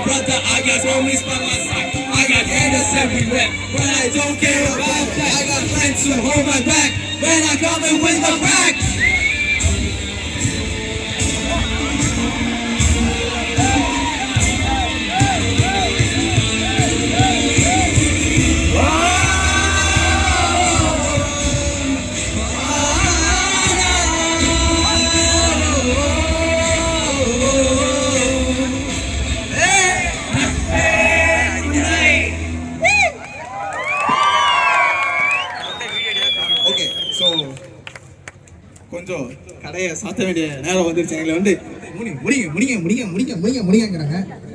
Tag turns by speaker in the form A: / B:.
A: Brother, I got homies by my side. I got haters everywhere, but I don't care about that. I got friends who hold my back when I come in with the facts.
B: கொஞ்சம் கடையை சாத்த வேண்டிய நேரம் வந்துருச்சு. எங்களை வந்து முடிங்கிறாங்க.